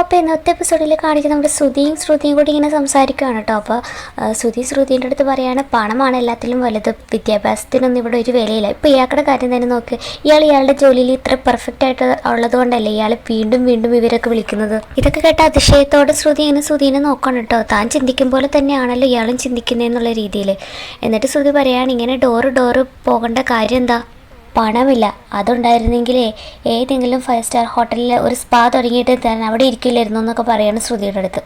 അപ്പോൾ ഇന്നത്തെ എപ്പിസോഡിൽ കാണിക്കുന്ന നമ്മുടെ ശ്രുതിയും കൂടി ഇങ്ങനെ സംസാരിക്കുകയാണ് കേട്ടോ. അപ്പോൾ ശ്രുതിൻ്റെ അടുത്ത് പറയുകയാണ്, പണമാണ് എല്ലാത്തിലും വലുത്, വിദ്യാഭ്യാസത്തിനൊന്നും ഇവിടെ ഒരു വിലയില്ല. ഇപ്പോൾ ഇയാളുടെ കാര്യം തന്നെ നോക്ക്, ഇയാളുടെ ജോലിയിൽ ഇത്ര പെർഫെക്റ്റ് ആയിട്ട് ഉള്ളത് കൊണ്ടല്ലേ ഇയാൾ വീണ്ടും ഇവരൊക്കെ വിളിക്കുന്നത്. ഇതൊക്കെ കേട്ട അതിശയത്തോടെ ശ്രുതിനെ നോക്കണം കേട്ടോ. താൻ ചിന്തിക്കും പോലെ തന്നെയാണല്ലോ ഇയാളും ചിന്തിക്കുന്നതെന്നുള്ള രീതിയിൽ. എന്നിട്ട് ശ്രുതി പറയുകയാണ്, ഇങ്ങനെ ഡോറ് പോകേണ്ട കാര്യം എന്താ? പണമില്ല, അതുണ്ടായിരുന്നെങ്കിലേ ഏതെങ്കിലും 5 സ്റ്റാർ ഹോട്ടലിൽ ഒരു സ്പാ തുടങ്ങിയിട്ട് തന്നെ അവിടെ ഇരിക്കില്ലായിരുന്നു എന്നൊക്കെ പറയാണ് ശ്രുതിയുടെ അടുത്ത്.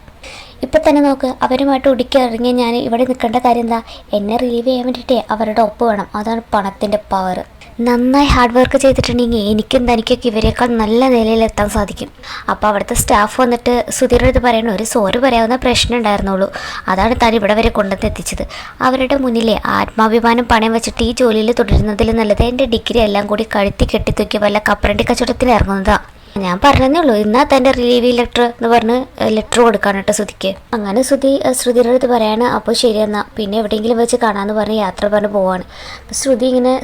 ഇപ്പം തന്നെ നോക്ക്, അവരുമായിട്ട് ഒടുക്കി ഞാൻ ഇവിടെ നിൽക്കേണ്ട കാര്യം എന്താ? എന്നെ റിലീവ് ചെയ്യാൻ വേണ്ടിയിട്ടേ അവരുടെ ഒപ്പ് വേണം. അതാണ് പണത്തിൻ്റെ പവർ. നന്നായി ഹാർഡ് വർക്ക് ചെയ്തിട്ടുണ്ടെങ്കിൽ എനിക്കും തനിക്കൊക്കെ ഇവരെക്കാൾ നല്ല നിലയിലെത്താൻ സാധിക്കും. അപ്പോൾ അവിടുത്തെ സ്റ്റാഫ് വന്നിട്ട് ശ്രുതിയുടെ അടുത്ത് പറയണം, ഒരു സോറി പറയാവുന്ന പ്രശ്നം ഉണ്ടായിരുന്നുള്ളൂ, അതാണ് താൻ ഇവിടെ വരെ കൊണ്ടുവന്ന് എത്തിച്ചത്. അവരുടെ മുന്നിലെ ആത്മാഭിമാനം പണയം വെച്ചിട്ട് ഈ ജോലിയിൽ തുടരുന്നതിൽ നല്ലത് എൻ്റെ ഡിഗ്രി എല്ലാം കൂടി കഴുത്തി കെട്ടിത്തൂക്കി വല്ല കപ്പറണ്ടി കച്ചവടത്തിന് ഇറങ്ങുന്നതാണ്. ഞാൻ പറഞ്ഞതേ ഉള്ളൂ, ഇന്നാ തൻ്റെ റിലീവ് ലെറ്റർ എന്ന് പറഞ്ഞ് ലെറ്റർ കൊടുക്കാനായിട്ട് ശ്രുതിക്ക്. അങ്ങനെ ശ്രുതിയുടെ അടുത്ത് പറയാണ്, അപ്പോൾ ശരിയെന്നാ പിന്നെ എവിടെയെങ്കിലും വെച്ച് കാണാമെന്ന് പറഞ്ഞ് യാത്ര പറഞ്ഞ് പോവാണ്. അപ്പോൾ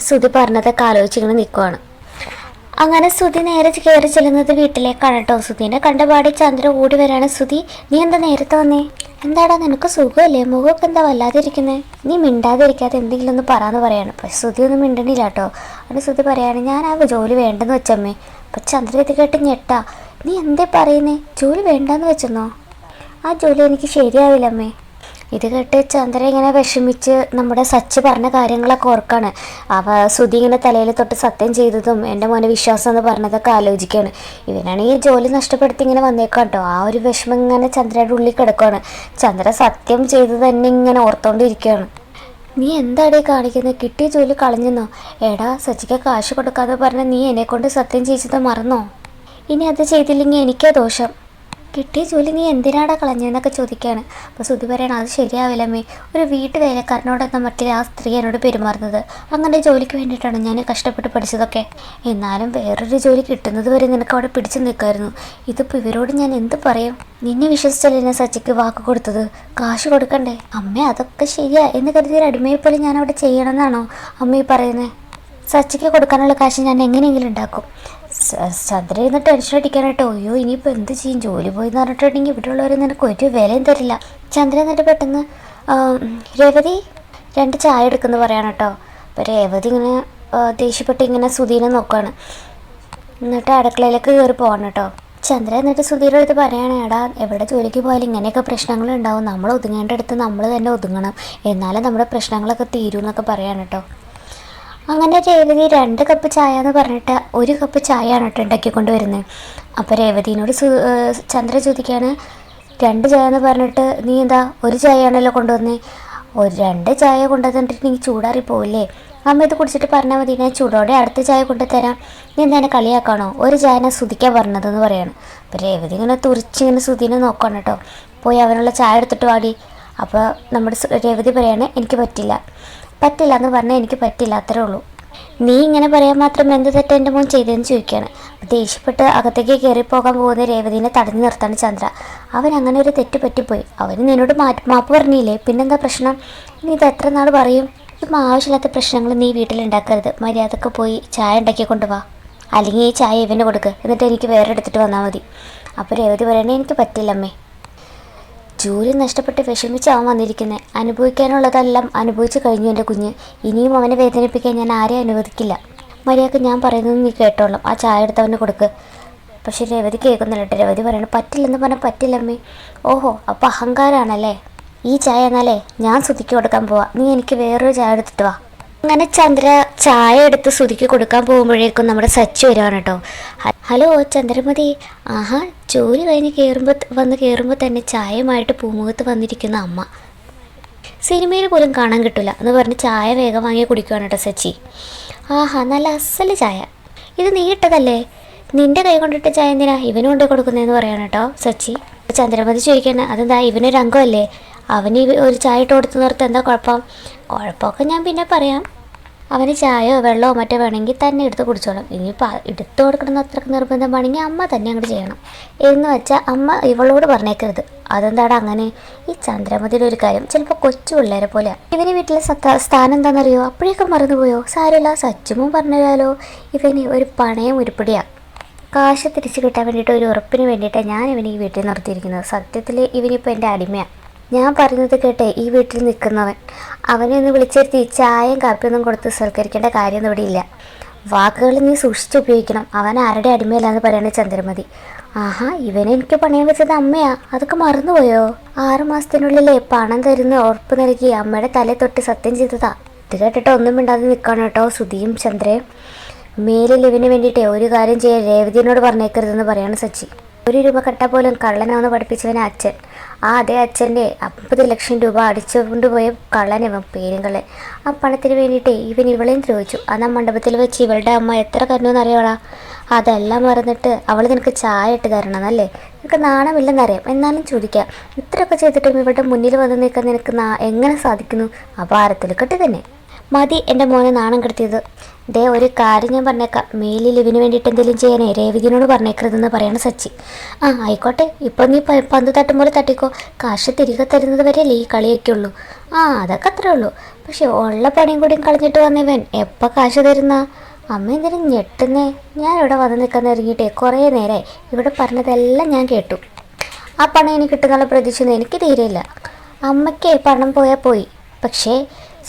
ശ്രുതി പറഞ്ഞതൊക്കെ ആലോചിച്ച് ഇങ്ങനെ നിൽക്കുവാണ്. അങ്ങനെ ശ്രുതി നേരെ കയറി ചെല്ലുന്നത് വീട്ടിലേക്കാണ് കേട്ടോ. ശ്രുതിനെ കണ്ടപാടി ചന്ദ്ര ഓടി വരാണ്. ശ്രുതി, നീ എന്താ നേരത്തെ വന്നേ? എന്താടാ നിനക്ക് സുഖമല്ലേ? മുഖമൊക്കെ എന്താ വല്ലാതിരിക്കുന്നത്? നീ മിണ്ടാതിരിക്കാതെ എന്തെങ്കിലും ഒന്ന് പറയാന്ന് പറയാണ്. പക്ഷെ ശ്രുതി ഒന്നും മിണ്ടണില്ല കേട്ടോ. അവിടെ ശ്രുതി പറയാണ്, ഞാൻ ആ ജോലി വേണ്ടെന്ന് വെച്ചമ്മേ. അപ്പം ചന്ദ്ര ഇത് കേട്ട് ഞെട്ടാ. നീ എന്തേ പറയുന്നേ? ജോലി വേണ്ടെന്ന് വെച്ചെന്നോ? ആ ജോലി എനിക്ക് ശരിയാവില്ലമ്മേ. ഇത് കേട്ട് ചന്ദ്ര ഇങ്ങനെ വിഷമിച്ച് നമ്മുടെ സച്ച് പറഞ്ഞ കാര്യങ്ങളൊക്കെ ഓർക്കാണ്. ശ്രുതി ഇങ്ങനെ തലയിൽ തൊട്ട് സത്യം ചെയ്തതും എൻ്റെ മോനെ വിശ്വാസം എന്ന് പറഞ്ഞതൊക്കെ ആലോചിക്കുകയാണ്. ഇവനാണെങ്കിൽ ഈ ജോലി നഷ്ടപ്പെടുത്തി ഇങ്ങനെ വന്നേക്കാം കേട്ടോ. ആ ഒരു വിഷമം ഇങ്ങനെ ചന്ദ്രയുടെ ഉള്ളിൽ കിടക്കുകയാണ്. ചന്ദ്ര സത്യം ചെയ്ത് തന്നെ ഇങ്ങനെ ഓർത്തുകൊണ്ടിരിക്കുകയാണ്. നീ എന്താടേ കാണിക്കുന്നത്? കിട്ടിയ ജോലി കളഞ്ഞെന്നോ? എടാ, സച്ചിക്ക് കാശ് കൊടുക്കാതെ പറഞ്ഞ നീ എന്നെക്കൊണ്ട് സത്യം ചെയ്തത് മറന്നോ? ഇനി അത് ചെയ്തില്ലെങ്കിൽ എനിക്കാ ദോഷം. കിട്ടിയ ജോലി നീ എന്തിനാടാ കളഞ്ഞെന്നൊക്കെ ചോദിക്കുകയാണ്. അപ്പോൾ ശ്രുതി പറയണം, അത് ശരിയാവില്ലമ്മേ. ഒരു വീട്ടു വേലക്കാരനോടെന്ന മറ്റേ ആ സ്ത്രീ എന്നോട് പെരുമാറുന്നത്. അങ്ങനെ ജോലിക്ക് വേണ്ടിയിട്ടാണ് ഞാൻ കഷ്ടപ്പെട്ട് പഠിച്ചതൊക്കെ. എന്നാലും വേറൊരു ജോലി കിട്ടുന്നത് വരെ നിനക്ക് അവിടെ പിടിച്ചു നിൽക്കായിരുന്നു. ഇതിപ്പോൾ ഇവരോട് ഞാൻ എന്ത് പറയും? നിന്നെ വിശ്വസിച്ചല്ലേ ഞാൻ സച്ചിക്ക് വാക്ക് കൊടുത്തത്? കാശ് കൊടുക്കണ്ടേ? അമ്മേ, അതൊക്കെ ശരിയാ എന്ന് കരുതിയൊരു അടിമയെ പോലെ ഞാൻ അവിടെ ചെയ്യണമെന്നാണോ അമ്മ ഈ പറയുന്നത്? സച്ചിക്ക് കൊടുക്കാനുള്ള കാശ് ഞാൻ എങ്ങനെയെങ്കിലും ഉണ്ടാക്കും. ചന്ദ്ര ഇന്ന് ടെൻഷൻ അടിക്കാനായിട്ടോ. അയ്യോ, ഇനിയിപ്പോൾ എന്ത് ചെയ്യും? ജോലി പോയി എന്ന് പറഞ്ഞിട്ടുണ്ടെങ്കിൽ ഇവിടെയുള്ളവർ നിനക്ക് ഒരു വിലയും തരില്ല. ചന്ദ്ര എന്നിട്ട് പെട്ടെന്ന് രേവതി 2 ചായ എടുക്കുമെന്ന് പറയാണ് കേട്ടോ. അപ്പോൾ രേവതി ഇങ്ങനെ ദേഷ്യപ്പെട്ട് ഇങ്ങനെ ശ്രുതിനെ നോക്കുകയാണ്. എന്നിട്ട് അടുക്കളയിലേക്ക് കയറി പോകണം കേട്ടോ. ചന്ദ്ര എന്നിട്ട് ശ്രുതിയുടെ അടുത്ത് പറയാണ്, എടാ, എവിടെ ജോലിക്ക് പോയാലും ഇങ്ങനെയൊക്കെ പ്രശ്നങ്ങളുണ്ടാവും. നമ്മൾ ഒതുങ്ങേണ്ട അടുത്ത് നമ്മൾ തന്നെ ഒതുങ്ങണം, എന്നാലും നമ്മുടെ പ്രശ്നങ്ങളൊക്കെ തീരും എന്നൊക്കെ പറയാണ് കേട്ടോ. അങ്ങനെ രേവതി 2 കപ്പ് ചായ എന്ന് പറഞ്ഞിട്ട് 1 കപ്പ് ചായയാണ് കേട്ടോ ഉണ്ടാക്കിക്കൊണ്ട് വരുന്നത്. അപ്പോൾ രേവതിനോട് ചന്ദ്ര ചോദിക്കുകയാണ്, 2 ചായ എന്ന് പറഞ്ഞിട്ട് നീ എന്താ 1 ചായയാണല്ലോ കൊണ്ടുവന്നേ? 2 ചായ കൊണ്ടുവന്നിട്ടുണ്ടെങ്കിൽ ചൂടാറി പോവില്ലേ? അമ്മ ഇത് കുടിച്ചിട്ട് പറഞ്ഞാൽ മതി, ഞാൻ ചൂടോടെ അടുത്ത ചായ കൊണ്ടുതരാം. നീ എന്താ എന്നെ കളിയാക്കാണോ? 1 ചായ ഞാൻ ശ്രുതിക്കാൻ പറഞ്ഞതെന്ന് പറയാണ്. അപ്പോൾ രേവതി ഇങ്ങനെ തുറിച്ചിങ്ങനെ ശ്രുതിനെ നോക്കണം കേട്ടോ. പോയി അവനുള്ള ചായ എടുത്തിട്ട് വാടി. അപ്പോൾ നമ്മുടെ രേവതി പറയാണ്, എനിക്ക് പറ്റില്ല എന്ന് പറഞ്ഞാൽ എനിക്ക് പറ്റില്ല, അത്രേ ഉള്ളൂ. നീ ഇങ്ങനെ പറയാൻ മാത്രം എന്ത് തെറ്റ് എൻ്റെ മോൻ ചെയ്തതെന്ന് ചോദിക്കുകയാണ്. അപ്പോൾ ദേഷ്യപ്പെട്ട് അകത്തേക്ക് കയറിപ്പോകാൻ പോകുന്ന രേവതിനെ തടഞ്ഞു നിർത്താണ് ചന്ദ്ര. അവൻ അങ്ങനെ ഒരു തെറ്റ് പറ്റിപ്പോയി. അവന് നിന്നോട് മാപ്പ് പറഞ്ഞില്ലേ, പിന്നെന്താ പ്രശ്നം? നീ ഇത് എത്ര നാൾ പറയും? ഇപ്പം ആവശ്യമില്ലാത്ത പ്രശ്നങ്ങൾ നീ വീട്ടിലുണ്ടാക്കരുത്. മര്യാദക്ക് പോയി ചായ ഉണ്ടാക്കി കൊണ്ടുപോവാ, അല്ലെങ്കിൽ ഈ ചായ ഇവന് കൊടുക്കുക, എന്നിട്ട് എനിക്ക് വേറെ എടുത്തിട്ട് വന്നാൽ മതി. അപ്പോൾ രേവതി പറയണേ, എനിക്ക് പറ്റില്ലമ്മേ. ജോലി നഷ്ടപ്പെട്ട് വിഷമിച്ചാവാൻ വന്നിരിക്കുന്നത്. അനുഭവിക്കാനുള്ളതെല്ലാം അനുഭവിച്ചു കഴിഞ്ഞു എൻ്റെ കുഞ്ഞ്. ഇനിയും അവനെ വേദനിപ്പിക്കാൻ ഞാൻ ആരെയും അനുവദിക്കില്ല. മര്യാദക്ക് ഞാൻ പറയുന്നത് നീ കേട്ടോളാം. ആ ചായ എടുത്തവന് കൊടുക്ക്. പക്ഷെ രേവതി കേൾക്കുന്നില്ല കേട്ടോ. രേവതി പറയണം, പറ്റില്ലെന്ന് പറഞ്ഞാൽ പറ്റില്ലമ്മേ. ഓഹോ, അപ്പോൾ അഹങ്കാരമാണല്ലേ? ഈ ചായ എന്നാലേ ഞാൻ ശ്രുതിക്ക് കൊടുക്കാൻ പോവാം. നീ എനിക്ക് വേറൊരു ചായ എടുത്തിട്ട് വാ. അങ്ങനെ ചന്ദ്ര ചായ എടുത്ത് ശ്രുതിക്ക് കൊടുക്കാൻ പോകുമ്പോഴേക്കും നമ്മുടെ സച്ച് വരുവാണ് കേട്ടോ. ഹലോ ചന്ദ്രമതി. ആഹാ, ജോലി കഴിഞ്ഞ് കയറുമ്പോൾ തന്നെ ചായയുമായിട്ട് പൂമുഖത്ത് വന്നിരിക്കുന്ന അമ്മ. സിനിമയിൽ പോലും കാണാൻ കിട്ടില്ല എന്ന് പറഞ്ഞ് ചായ വേഗം വാങ്ങി കുടിക്കുകയാണ് കേട്ടോ സച്ചി. ആഹാ, നല്ല അസല് ചായ. ഇത് നീ ഇട്ടതല്ലേ? നിൻ്റെ കൈ കൊണ്ടിട്ട് ചായ എന്തിനാ ഇവന് കൊണ്ടു കൊടുക്കുന്നതെന്ന് പറയാണ് കേട്ടോ സച്ചി. ചന്ദ്രമതി ചോദിക്കാൻ, അതെന്താ ഇവനൊരു അംഗമല്ലേ? അവന് ഒരു ചായ ഇട്ട് കൊടുത്തു നിർത്ത്, എന്താ കുഴപ്പം? കുഴപ്പമൊക്കെ ഞാൻ പിന്നെ പറയാം. അവന് ചായയോ വെള്ളമോ മറ്റോ വേണമെങ്കിൽ തന്നെ എടുത്ത് കുടിച്ചോളാം. ഇനിയിപ്പോൾ എടുത്തു കൊടുക്കണമെന്ന് അത്രയ്ക്ക് നിർബന്ധമാണെങ്കിൽ അമ്മ തന്നെ അങ്ങോട്ട് ചെയ്യണം എന്ന് വെച്ചാൽ അമ്മ ഇവളോട് പറഞ്ഞേക്കരുത്. അതെന്താടാ അങ്ങനെ? ഈ ചന്ദ്രമതിയുടെ ഒരു കാര്യം ചിലപ്പോൾ കൊച്ചു പിള്ളേരെ പോലെയാണ്. ഇവന് വീട്ടിലെ സ്ഥാനം എന്താണെന്നറിയോ? അപ്പോഴേക്കും മറന്നുപോയോ? സാരമില്ല, സച്ചുമും പറഞ്ഞുതരാലോ. ഇവന് ഒരു പണയം ഉരുപ്പിടിയാണ്. കാശ് തിരിച്ചു കിട്ടാൻ വേണ്ടിയിട്ട് ഒരു ഉറപ്പിന് വേണ്ടിയിട്ടാണ് ഞാൻ ഇവനെ ഈ വീട്ടിൽ നിർത്തിയിരിക്കുന്നത്. സത്യത്തിൽ ഇവനിപ്പോൾ എൻ്റെ അടിമയാണ്. ഞാൻ പറയുന്നത് കേട്ടെ ഈ വീട്ടിൽ നിൽക്കുന്നവൻ. അവനെ ഒന്ന് വിളിച്ചിരുത്തി ചായയും കാപ്പിയൊന്നും കൊടുത്ത് സൽക്കരിക്കേണ്ട കാര്യമൊന്നും ഇവിടെ ഇല്ല. വാക്കുകൾ നീ സൂക്ഷിച്ച് ഉപയോഗിക്കണം. അവൻ ആരുടെ അടിമയിലാന്ന് പറയണ ചന്ദ്രമതി. ആഹാ, ഇവനെ എനിക്ക് പണയം വെച്ചത് അമ്മയാ, അതൊക്കെ മറന്നുപോയോ? 6 മാസത്തിനുള്ളിലേ പണം തരുന്ന ഉറപ്പ് നൽകി അമ്മയുടെ തലേ തൊട്ട് സത്യം ചെയ്തതാ. ഇത് കേട്ടിട്ട് ഒന്നും മിണ്ടാതെ നിൽക്കണം കേട്ടോ സുധിയും ചന്ദ്രയും. മേലിൽ ഇവന് വേണ്ടിയിട്ടേ ഒരു കാര്യം ചെയ്യാൻ രേവതിയോട് പറഞ്ഞേക്കരുതെന്ന് പറയാണ് സച്ചി. 1 രൂപ കട്ട പോലും കള്ളനാന്ന് പഠിപ്പിച്ചവനെ അച്ഛൻ. അതേ അച്ഛൻ്റെ 50 ലക്ഷം രൂപ അടിച്ചുകൊണ്ടുപോയ കള്ളനിവൻ പേരും കള്ളൻ. ആ പണത്തിന് വേണ്ടിയിട്ടേ ഇവൻ ഇവളെയും ചോദിച്ചു. അന്ന് മണ്ഡപത്തിൽ വെച്ച് ഇവളുടെ അമ്മ എത്ര കരഞ്ഞെന്ന് അറിയോളാ. അതെല്ലാം മറന്നിട്ട് അവൾ നിനക്ക് ചായ ഇട്ട് തരണമെന്നല്ലേ? നിനക്ക് നാണമില്ലെന്നറിയാം, എന്നാലും ചോദിക്കാം. ഇത്രയൊക്കെ ചെയ്തിട്ടും ഇവളുടെ മുന്നിൽ വന്ന് നിൽക്കാൻ നിനക്ക് എങ്ങനെ സാധിക്കുന്നു? അപാരത്തിൽ കെട്ടി തന്നെ. മതി എൻ്റെ മോനെ നാണം കെടുത്തിയത്. ദേ ഒരു കാര്യം ഞാൻ പറഞ്ഞേക്കാം, മേലിൽ ഇവന് വേണ്ടിയിട്ട് എന്തെങ്കിലും ചെയ്യാനേ രേവതിനോട് പറഞ്ഞേക്കരുതെന്ന് പറയണം സച്ചി. ആയിക്കോട്ടെ, ഇപ്പം നീ പന്ത് തട്ടും പോലെ തട്ടിക്കോ. കാശ് തിരികെ തരുന്നത് വരെയല്ലേ ഈ കളിയൊക്കെ ഉള്ളൂ. അതൊക്കെ അത്രേ ഉള്ളൂ. പക്ഷെ ഉള്ള പണിയും കൂടിയും കളഞ്ഞിട്ട് വന്നവൻ എപ്പോൾ കാശ് തരുന്ന? അമ്മ എന്തിനും ഞെട്ടുന്നേ? ഞാൻ ഇവിടെ വന്ന് നിൽക്കാൻ ഇറങ്ങിയിട്ടേ കുറേ നേരമായി. ഇവിടെ പറഞ്ഞതെല്ലാം ഞാൻ കേട്ടു. ആ പണം എനിക്ക് കിട്ടുന്നുള്ള പ്രതീക്ഷ എനിക്ക് തീരെയില്ല. അമ്മയ്ക്ക് പണം പോയാൽ പോയി. പക്ഷേ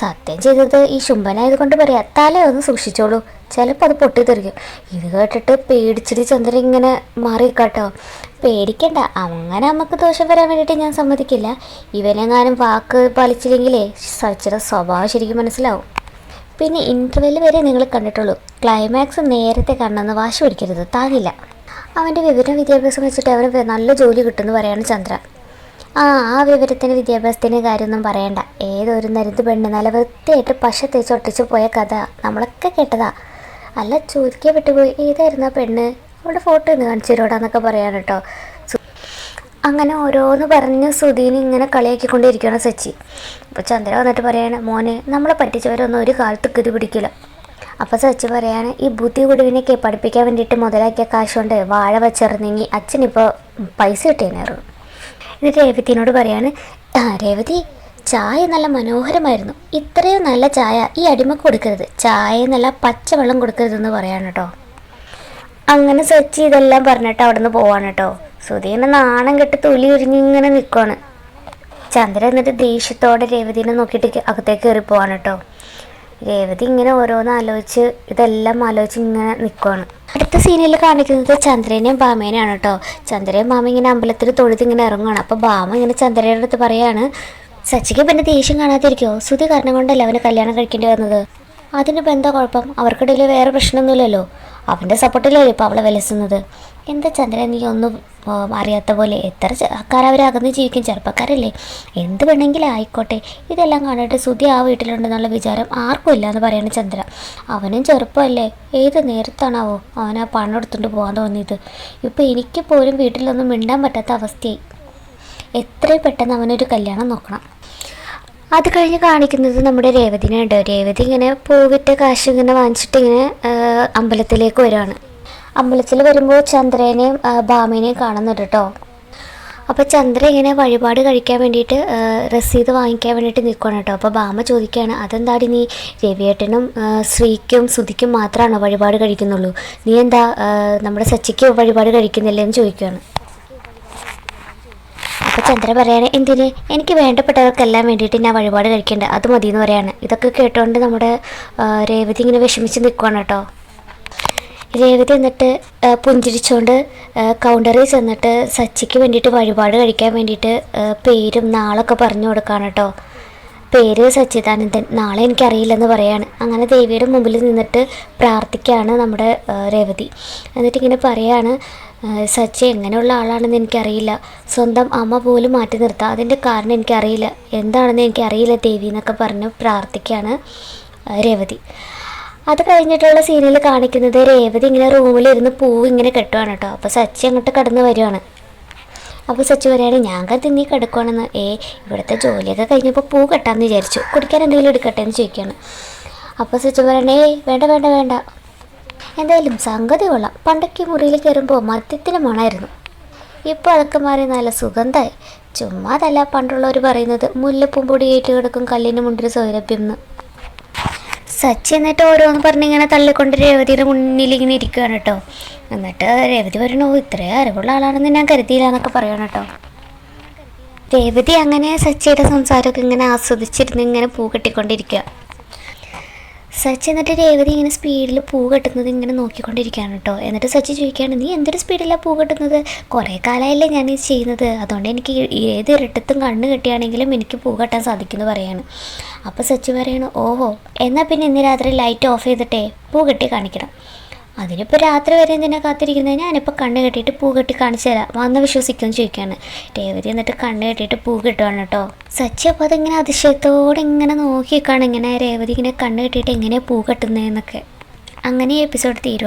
സത്യം ചെയ്തത് ഈ ശുംഭനായതുകൊണ്ട് പറയാം, തലയൊന്ന് സൂക്ഷിച്ചോളൂ, ചിലപ്പോൾ അത് പൊട്ടിത്തെറിക്കും. ഇത് കേട്ടിട്ട് പേടിച്ചിട്ട് ചന്ദ്രൻ ഇങ്ങനെ മാറിക്കാട്ടോ. പേടിക്കണ്ട, അങ്ങനെ നമുക്ക് ദോഷം വരാൻ വേണ്ടിയിട്ട് ഞാൻ സമ്മതിക്കില്ല. ഇവനെങ്ങാനും വാക്ക് പാലിച്ചില്ലെങ്കിലേ സച്ചിയുടെ സ്വഭാവം ശരിക്കും മനസ്സിലാവും. പിന്നെ ഇൻ്റർവെൽ വരെ നിങ്ങൾ കണ്ടിട്ടുള്ളൂ. ക്ലൈമാക്സ് നേരത്തെ കണ്ണെന്ന് വാശി പിടിക്കരുത്, താങ്ങില്ല. അവൻ്റെ വിദ്യാഭ്യാസം വെച്ചിട്ട് അവന് നല്ല ജോലി കിട്ടുമെന്ന് പറയാണ് ചന്ദ്ര. ആ വിവരത്തിന് വിദ്യാഭ്യാസത്തിന് കാര്യമൊന്നും പറയണ്ട. ഏതൊരു നരുത് പെണ്ണ് നല്ല വൃത്തിയായിട്ട് പശ തേച്ച് ഒട്ടിച്ച് പോയ കഥ നമ്മളൊക്കെ കേട്ടതാ. അല്ല, ചോദിക്കാൻ വിട്ടുപോയി, ഏതായിരുന്നു ആ പെണ്ണ്? അവളുടെ ഫോട്ടോ ഒന്ന് കാണിച്ചു തരുവാടാന്നൊക്കെ പറയാൻ കേട്ടോ. അങ്ങനെ ഓരോന്ന് പറഞ്ഞ് സുധീനെ ഇങ്ങനെ കളിയാക്കിക്കൊണ്ടിരിക്കുകയാണ് സച്ചി. അപ്പോൾ ചന്ദ്ര വന്നിട്ട് പറയാണ്, മോനെ നമ്മളെ പറ്റിച്ചവരൊന്നും ഒരു കാലത്ത് ഗതി പിടിക്കില്ല. അപ്പോൾ സച്ചി പറയാണ്, ഈ ബുദ്ധി കുടുവിനൊക്കെ പഠിപ്പിക്കാൻ വേണ്ടിയിട്ട് മുതലാക്കിയ കാശുകൊണ്ട് വാഴ വെച്ചിറങ്ങി അച്ഛനിപ്പോൾ പൈസ കിട്ടിയേനായിരുന്നു. ഇത് രേവതിനോട് പറയാണ്, രേവതി ചായ നല്ല മനോഹരമായിരുന്നു. ഇത്രയും നല്ല ചായ ഈ അടിമക്ക് കൊടുക്കരുത്. ചായ നല്ല പച്ചവെള്ളം കൊടുക്കരുതെന്ന് പറയാണ് കേട്ടോ. അങ്ങനെ സച്ചി ഇതെല്ലാം പറഞ്ഞിട്ട് അവിടെ നിന്ന് പോവാണ് കേട്ടോ. സുധീനെ നാണം കെട്ട് തൊലി ഉരിഞ്ഞ് ഇങ്ങനെ നിൽക്കുവാണ്. ചന്ദ്ര എന്നിട്ട് ദേഷ്യത്തോടെ രേവതിനെ നോക്കിയിട്ട് അകത്തേക്ക് കയറി പോവാണ് കേട്ടോ. രേവതി ഇങ്ങനെ ഓരോന്ന് ആലോചിച്ച് ഇതെല്ലാം ആലോചിച്ച് ഇങ്ങനെ നിൽക്കുവാണ്. അടുത്ത സീനിൽ കാണിക്കുന്നത് ചന്ദ്രനെയും ഭാമേനെയാണ് കേട്ടോ. ചന്ദ്രയും ഭാമ ഇങ്ങനെ അമ്പലത്തിൽ തൊഴുത് ഇങ്ങനെ ഇറങ്ങുകയാണ്. അപ്പോൾ ഭാമ ഇങ്ങനെ ചന്ദ്രയുടെ അടുത്ത് പറയാണ്, സച്ചിക്ക് പിന്നെ ദേഷ്യം കാണാതിരിക്കുമോ? സുധി കാരണം കൊണ്ടല്ലേ അവന് കല്യാണം കഴിക്കേണ്ടി വന്നത്. അതിനിപ്പോൾ എന്താ കുഴപ്പം? അവർക്കിടയിൽ വേറെ പ്രശ്നമൊന്നുമില്ലല്ലോ. അവൻ്റെ സപ്പോർട്ടിലല്ലേ ഇപ്പോൾ അവളെ വിലസുന്നത്. എന്താ ചന്ദ്ര നീ ഒന്നും അറിയാത്ത പോലെ? എത്ര അവർ അകന്ന് ജീവിക്കും, ചെറുപ്പക്കാരല്ലേ, എന്ത് വേണമെങ്കിലും ആയിക്കോട്ടെ. ഇതെല്ലാം കാണിട്ട് സുധി ആ വീട്ടിലുണ്ടെന്നുള്ള വിചാരം ആർക്കും ഇല്ല എന്ന് പറയണ ചന്ദ്ര. അവനും ചെറുപ്പമല്ലേ, ഏത് നേരത്താണാവോ അവൻ ആ പണം എടുത്തുകൊണ്ട് പോകാൻ തോന്നിയത്. ഇപ്പോൾ എനിക്ക് പോലും വീട്ടിലൊന്നും മിണ്ടാൻ പറ്റാത്ത അവസ്ഥയായി. എത്രയും പെട്ടെന്ന് അവനൊരു കല്യാണം നോക്കണം. അത് കഴിഞ്ഞ് കാണിക്കുന്നത് നമ്മുടെ രേവതിനെ ഉണ്ട്. രേവതി ഇങ്ങനെ പൂവിറ്റ കാശ് ഇങ്ങനെ വാങ്ങിച്ചിട്ട് ഇങ്ങനെ അമ്പലത്തിലേക്ക് വരുവാണ്. അമ്പലത്തിൽ വരുമ്പോൾ ചന്ദ്രനെയും ഭാമേനെയും കാണുന്നുണ്ട് കേട്ടോ. അപ്പോൾ ചന്ദ്ര ഇങ്ങനെ വഴിപാട് കഴിക്കാൻ വേണ്ടിയിട്ട് രസീത് വാങ്ങിക്കാൻ വേണ്ടിയിട്ട് നിൽക്കണം കേട്ടോ. അപ്പോൾ ഭാമ ചോദിക്കുകയാണ്, അതെന്താടി നീ രവിയേട്ടനും ശ്രീക്കും സുധിക്കും മാത്രമാണോ വഴിപാട് കഴിക്കുന്നുള്ളൂ? നീ എന്താ നമ്മുടെ സച്ചിക്ക് വഴിപാട് കഴിക്കുന്നില്ലേ എന്ന് ചോദിക്കുകയാണ്. അപ്പോൾ ചന്ദ്ര പറയാണ്, എന്തിന്? എനിക്ക് വേണ്ടപ്പെട്ടവർക്കെല്ലാം വേണ്ടിയിട്ട് ഞാൻ വഴിപാട് കഴിക്കേണ്ടത്, അത് മതി എന്ന് പറയാണ്. ഇതൊക്കെ കേട്ടുകൊണ്ട് നമ്മുടെ രേവതി ഇങ്ങനെ വിഷമിച്ച് നിൽക്കുകയാണ് കേട്ടോ. രേവതി എന്നിട്ട് പുഞ്ചിരിച്ചുകൊണ്ട് കൗണ്ടറിൽ ചെന്നിട്ട് സച്ചിക്ക് വേണ്ടിയിട്ട് വഴിപാട് കഴിക്കാൻ വേണ്ടിയിട്ട് പേരും നാളൊക്കെ പറഞ്ഞു കൊടുക്കുകയാണ് കേട്ടോ. പേര് സച്ചിദാനന്ദൻ, നാളെ എനിക്കറിയില്ലെന്ന് പറയാണ്. അങ്ങനെ ദേവിയുടെ മുമ്പിൽ നിന്നിട്ട് പ്രാർത്ഥിക്കുകയാണ് നമ്മുടെ രേവതി. എന്നിട്ട് ഇങ്ങനെ പറയാണ്, സച്ചി എങ്ങനെയുള്ള ആളാണെന്ന് എനിക്കറിയില്ല, സ്വന്തം അമ്മ പോലും മാറ്റി നിർത്താം, അതിൻ്റെ കാരണം എനിക്കറിയില്ല, എന്താണെന്ന് എനിക്കറിയില്ല ദേവി എന്നൊക്കെ പറഞ്ഞ് പ്രാർത്ഥിക്കുകയാണ് രേവതി. അത് കഴിഞ്ഞിട്ടുള്ള സീനിൽ കാണിക്കുന്നത് രേവതി ഇങ്ങനെ റൂമിലിരുന്ന് പൂവ് ഇങ്ങനെ കെട്ടുവാണ് കേട്ടോ. അപ്പോൾ സച്ചി അങ്ങോട്ട് കടന്ന് വരുവാണ്. അപ്പോൾ സച്ചി പറയാണ്, ഞാൻ കരുതി കിടക്കുവാണെന്ന്. ഇവിടുത്തെ ജോലിയൊക്കെ കഴിഞ്ഞപ്പോൾ പൂ കെട്ടാമെന്ന് വിചാരിച്ചു, കുടിക്കാൻ എന്തെങ്കിലും എടുക്കട്ടെ എന്ന് ചോദിക്കുകയാണ്. അപ്പോൾ സച്ചി പറയണേ, വേണ്ട വേണ്ട വേണ്ട, എന്തായാലും സംഗതി കൊള്ളാം. പണ്ടൊക്കെ മുറിയിൽ കയറുമ്പോൾ മദ്യത്തിന് മണമായിരുന്നു, ഇപ്പോൾ അതൊക്കെ മാറി നല്ല സുഗന്ധമായി. ചുമ്മാതല്ല പണ്ടുള്ളവർ പറയുന്നത് മുല്ലപ്പൂമ്പൊടി ഏറ്റ് കിടക്കും കല്ലിന് മുണ്ടിന് സൗരഭ്യം എന്ന്. സച്ചി എന്നിട്ട് ഓരോന്ന് പറഞ്ഞിങ്ങനെ തള്ളിക്കൊണ്ട് രേവതിയുടെ മുന്നിൽ ഇങ്ങനെ ഇരിക്കുകയാണ് കേട്ടോ. എന്നിട്ട് രേവതി പറയണോ ഇത്രയും അറിവുള്ള ആളാണെന്ന് ഞാൻ കരുതിയില്ല എന്നൊക്കെ പറയണം കേട്ടോ. രേവതി അങ്ങനെ സച്ചിയുടെ സംസാരമൊക്കെ ഇങ്ങനെ ആസ്വദിച്ചിരുന്ന് ഇങ്ങനെ പൂ കെട്ടിക്കൊണ്ടിരിക്കുക. സച്ചി എന്നിട്ട് രേവതി ഇങ്ങനെ സ്പീഡിൽ പൂ കെട്ടുന്നത് ഇങ്ങനെ നോക്കിക്കൊണ്ടിരിക്കുകയാണ് കേട്ടോ. എന്നിട്ട് സച്ചി ചോദിക്കുകയാണ്, നീ എന്തൊരു സ്പീഡിലാണ് പൂ കെട്ടുന്നത്? കുറേ കാലമായില്ലേ ഞാൻ ഇത് ചെയ്യുന്നത്, അതുകൊണ്ട് എനിക്ക് ഏത് ഇരട്ടത്തും കണ്ണ് കെട്ടിയാണെങ്കിലും എനിക്ക് പൂ കെട്ടാൻ സാധിക്കുമെന്ന് പറയാണ്. അപ്പോൾ സച്ചി പറയണു, ഓഹോ എന്നാൽ പിന്നെ ഇന്ന് രാത്രി ലൈറ്റ് ഓഫ് ചെയ്തിട്ടേ പൂ കെട്ടി കാണിക്കണം. അതിനിപ്പോൾ രാത്രി വരെ എന്തിനാ കാത്തിരിക്കുന്നത്? ഞാനിപ്പോൾ കണ്ണ് കെട്ടിയിട്ട് പൂ കെട്ടി കാണിച്ചു തരാം, വന്ന് വിശ്വസിക്കുമെന്ന് ചോദിക്കുകയാണ്. രേവതി എന്നിട്ട് കണ്ണ് കെട്ടിയിട്ട് പൂ കെട്ടുവാണ് കേട്ടോ. സച്ചി അപ്പോൾ അതിങ്ങനെ അതിശയത്തോടെ ഇങ്ങനെ നോക്കിക്കാണ് ഇങ്ങനെ രേവതി ഇങ്ങനെ കണ്ണ് കെട്ടിയിട്ട് എങ്ങനെയാണ് പൂ കെട്ടുന്നതെന്നൊക്കെ. അങ്ങനെ ഈ എപ്പിസോഡ് തീരുവാണ്.